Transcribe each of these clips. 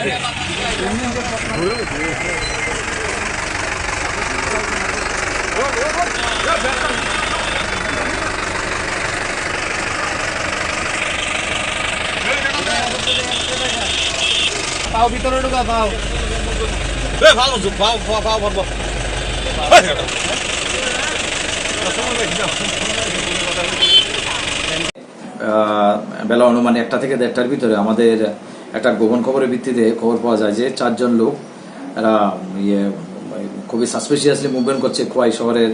পাও ভিতরে ঢোকা পাও ভালো পাও পাও ভরবো বেলা অনুমান 1টা থেকে 1:30টার ভিতরে আমাদের একটা গোপন খবরের ভিত্তিতে খবর পাওয়া যায় যে 4 জন লোক এরা খুবই সাসপিশিয়াসলি মুভমেন্ট করছে খোয়াই শহরের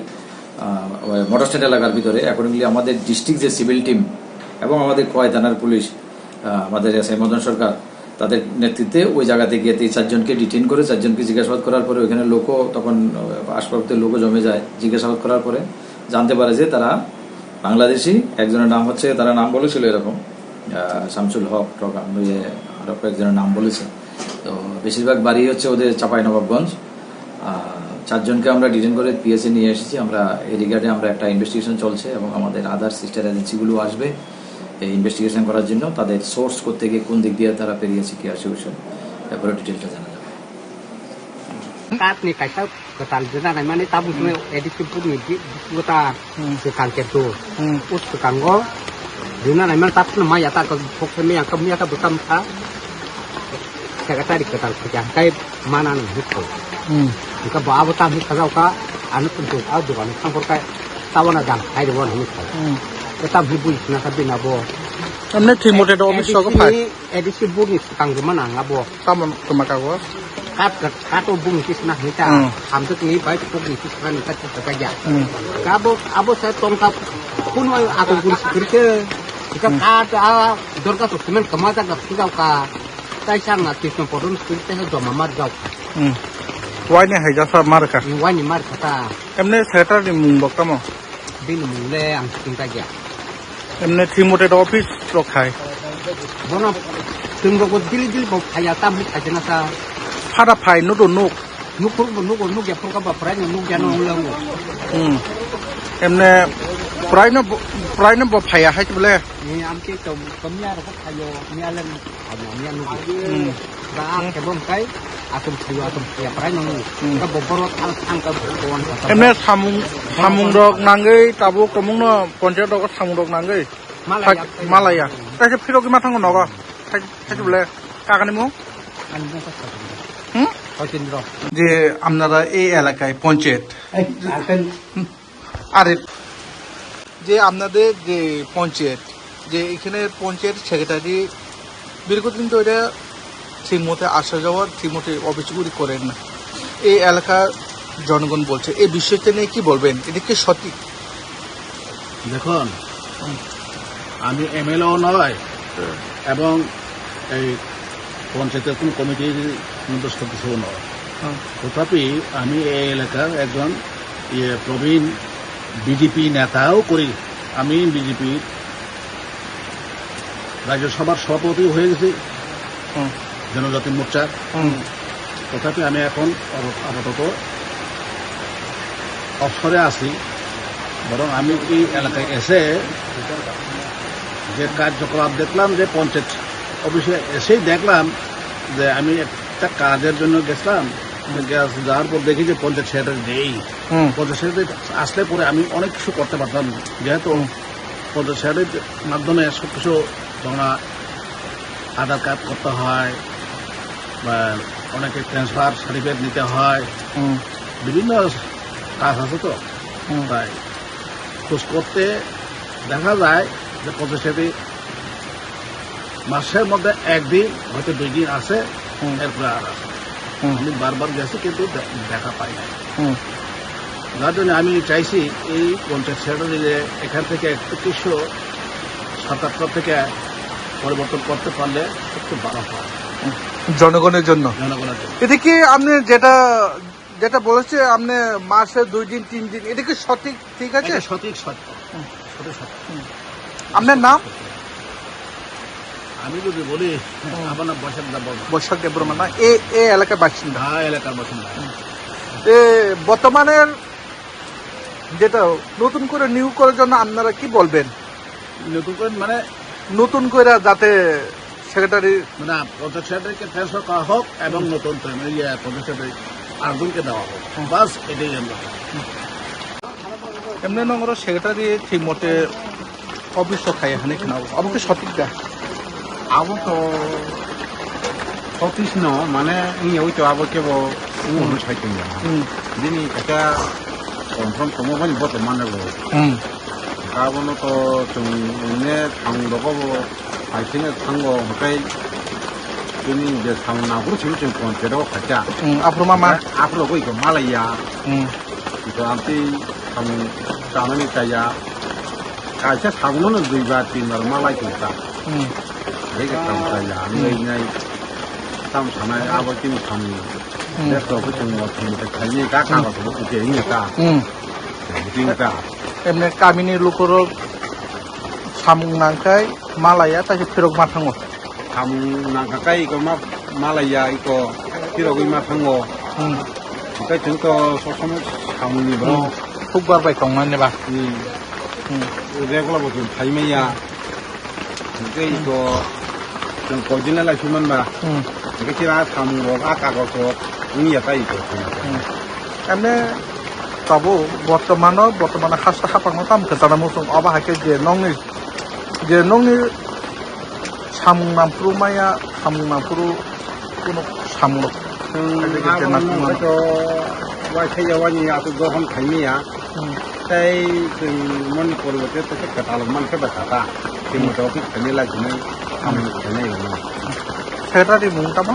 মোটরস্ট্যান্ড এলাকার ভিতরে। অ্যাকর্ডিংলি আমাদের ডিস্ট্রিক্ট যে সিভিল টিম এবং আমাদের খোয়াই থানার পুলিশ, আমাদের এসআই মদন সরকার, তাদের নেতৃত্বে ওই জায়গাতে গিয়ে 4 জনকে ডিটেইন করে 4 জনকে জিজ্ঞাসাবাদ করার পরে ওইখানে লোকও তখন আশপাশের লোকও জমে যায়। জিজ্ঞাসাবাদ করার পরে জানতে পারে যে তারা বাংলাদেশি। একজনের নাম হচ্ছে, তারা নাম বলেছিল এরকম শামসুল হক টক, আরো কয়েকজনের নাম বলেছে। তো বেশিরভাগ বাড়ি হচ্ছে ওদের চাঁপাইনবাবগঞ্জ। 4 জনকে আমরা ডিটেইন করে পিএসএ নিয়ে এসেছি। আমরা এই রিগার্ডে আমরা একটা ইনভেস্টিগেশন চলছে এবং আমাদের আদার সিস্টার এজেন্সিগুলো আসবে এই ইনভেস্টিগেশন করার জন্য। তাদের সোর্স করতে গিয়ে কোন দিক দিয়ে তারা পেরিয়েছে কি আসে ওইসব ব্যাপারে ডিটেলটা জানা যাবে। Ni kaita ketal jena na mane tabu me edisi puni di kota se kanker tu us kango jena na mane tapu ma yata ko pokse me yang kam ya ka butam tha kata di ketal kerja kai mana na hito ka ba butam hit ka ka anu tentu au du kan sang kai tawana jang ai de won hit ka tam hibu na ka bina bo এমনি ঠিক মতে তো office সব পাই edisi puni kang mana ngabo কামন তোমাকা গো kato bung kisna nita amtuk ni baik pok ni kisna nita kerja abo saya tongkap pun aku pun kerja kita kata dorka tu semen kemata gak kita ka taisang na kisna porun kita do mamar gau ওয়াইনে হাইজা সব মারকা wani mar kata এমনি সেটার দি মুং বকতাম bin mule am tingka ja এমনি ঠিক মতে তো office রখাই bono tunggu ko dil bok aya tam ni ajana sa ফাটা ফাই নুটো নুক nuk ya pun ka ba pra nuk ya no ulang এমনি প্রায় ন ফাইয়া হাই বলে ni am ke to kamya ro kayo ni alam anya nuk ba ke bom kai atum siwa atum ya pra no ka boboro al ang ka bon এমনি সামুং rock নাঙ্গৈ তাবো কমুং ন panchayat rock সামুং rock নাঙ্গৈ Malaya তাইছে ফিরো কি মাথাঙ্গ নগ high বলে কাকানি মু যে আপনারা এই এলাকায় পঞ্চায়েত আরে যে আপনাদের যে পঞ্চায়েত যে এখানে পঞ্চায়েত সেক্রেটারি দীর্ঘদিন তো এটা ঠিক মতো আসা যাওয়ার ঠিক মতো অফিসগুলি করেন না। এই এলাকার জনগণ বলছে এই বিষয়টা নিয়ে কি বলবেন, এটা কি সঠিক? দেখুন, আমি এমএলএও নয় এবং এই পঞ্চায়েতের কোন কমিটির সদস্যও নয়, তথাপি আমি এই এলাকার একজন প্রবীণ বিজেপি নেতাও করি। আমি বিজেপি রাজ্যসভার সভাপতি হয়ে গেছি জনজাতি মোর্চার। তথাপি আমি এখন আপাতত অবসরে আছি। বরং আমি এই এলাকায় এসে যে কার্যকলাপ দেখলাম, যে পঞ্চায়েত অফিসে এসেই দেখলাম যে আমি একটা কাজের জন্য গেছিলাম, যাওয়ার পর দেখি যে পঞ্চায়েত সেক্রেটারি নেই। পঞ্চায়েত সেক্রেটারি আসলে পরে আমি অনেক কিছু করতে পারতাম, যেহেতু পঞ্চায়েত সেক্রেটারির মাধ্যমে সব কিছু তোমরা আধার কার্ড করতে হয় বা অনেকে ট্রান্সফার সার্টিফিকেট নিতে হয়, বিভিন্ন কাজ আছে। তো তাই খোঁজ করতে দেখা যায় যে পঞ্চায়েত সেক্রেটারি মাসের মধ্যে একদিন হয়তো 2 দিন আসে, এরপরে আর আসে। আমি বারবার গেছি কিন্তু দেখা পাই না। যার জন্য আমি চাইছি এই পঞ্চায়েত সেক্রেটারি যে এখান থেকে একটু কিছু সরকার থেকে পরিবর্তন করতে পারলে একটু ভালো হয় জনগণের জন্য। এটা কি আপনি যেটা বলেছে আপনি মাসে 2 দিন 3 দিন, এটা কি সঠিক? ঠিক আছে, সঠিক সত্য। আপনার নাম? আমি যদি বলি আমার নাম বৈশাখ দেববর্মা না, এই এলাকার বাসিন্দা? হ্যাঁ, এলাকার বাসিন্দা। বর্তমানের যেটা নতুন করে নিয়োগ করার জন্য আপনারা কি বলবেন? নতুন করে মানে নতুন করে যাতে সেক্রেটারি মানে পঞ্চায়েত সেক্রেটারিকে ট্রান্সফার করা হোক এবং নতুন পঞ্চায়েত সেক্রেটারি আরেকজনকে দেওয়া হোক, বাস এটাই আমরা। এমনি নগর সেক্রেটারি ঠিক মতে অফিস খাই হানি কেনা আমাকে সঠিক দা Abo to office no mana ini au to abo ke bo umu sai tin ya. Dini kata confirm komo ban bot mana lo. Abo no to chung ne thang do bo ai tin thang go kai dini je thang na hu chung chung kon te do khacha. আপরো মামা Apro ko ko Malaya. Itu anti thang tamani kaya. Kaisa thang no no dui ba tin mar Malai kita. Cái tầm thời gian ngay ngay tâm sản này áo tím thầm đẹp rồi cái trường hợp thì thấy như các cao là cũng ok như ta tin ta এমনি কামিনী লোকর সামুং নাংকাই Malaya তাকে ফেরক মাথাঙ্গ thầm nàng cái có Malaya có cái đầu cái mà thằng ngô cái chúng tôi số số thầm gì đó ทุกবারไปของมันเนี่ยป่ะ đây có là một chuyện thấy mấy ya cái có chúng tôi chỉ là chúng mình mà cái chỉ là thầm ngô ác cả có số những cái cái এমনি তবু বর্তমানে হাসটা হাপানো তাম খেতানা মৌসুম অবাহাকে যে নংনি সামুং নামপুরু মায়া সামুং নামপুরু কোনো সামুংก็ว่าใช้ยาวันนี้อาจจะโดนขันนี่อ่ะแต่ถึงมันปวดหัวจะกระตาลมันแค่แบบตาที่มันจะพิจารณาอะไรอยู่ในทำอยู่ในนั้น secretary মুং তামা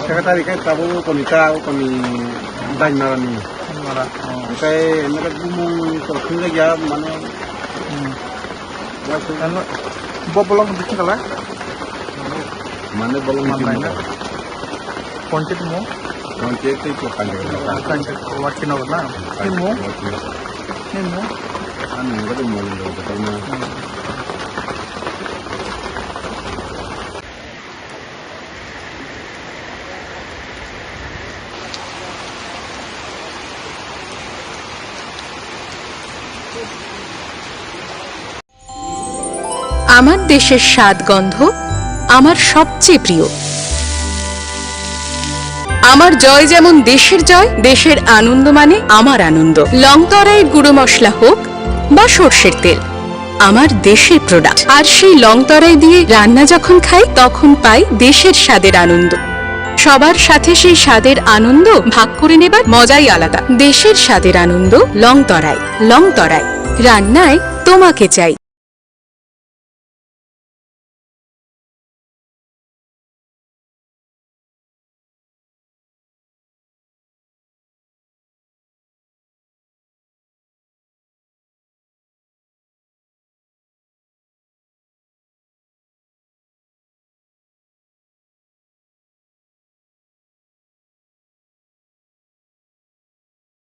sekretari kan tahu konita koni dan marani kai mereka ngomong terus ya mana ববলং দিচ্ছি কালা mana belum mana পঞ্চায়েত মো kontak itu kan ওয়ার্কিং হবে না নিমো kan enggak ada mau katanya আমার দেশের স্বাদ গন্ধ আমার সবচেয়ে প্রিয়। আমার জয় যেমন দেশের জয়, দেশের আনন্দ মানে আমার আনন্দ। লংতরাইয়ের গুঁড়ো মশলা হোক বা সর্ষের তেল, আমার দেশের প্রোডাক্ট। আর সেই লংতরাই দিয়ে রান্না যখন খাই তখন পাই দেশের স্বাদের আনন্দ। সবার সাথে সেই স্বাদের আনন্দ ভাগ করে নেবার মজাই আলাদা। দেশের স্বাদের আনন্দ লংতরাই। লংতরাই রান্নায় তোমাকে চাই।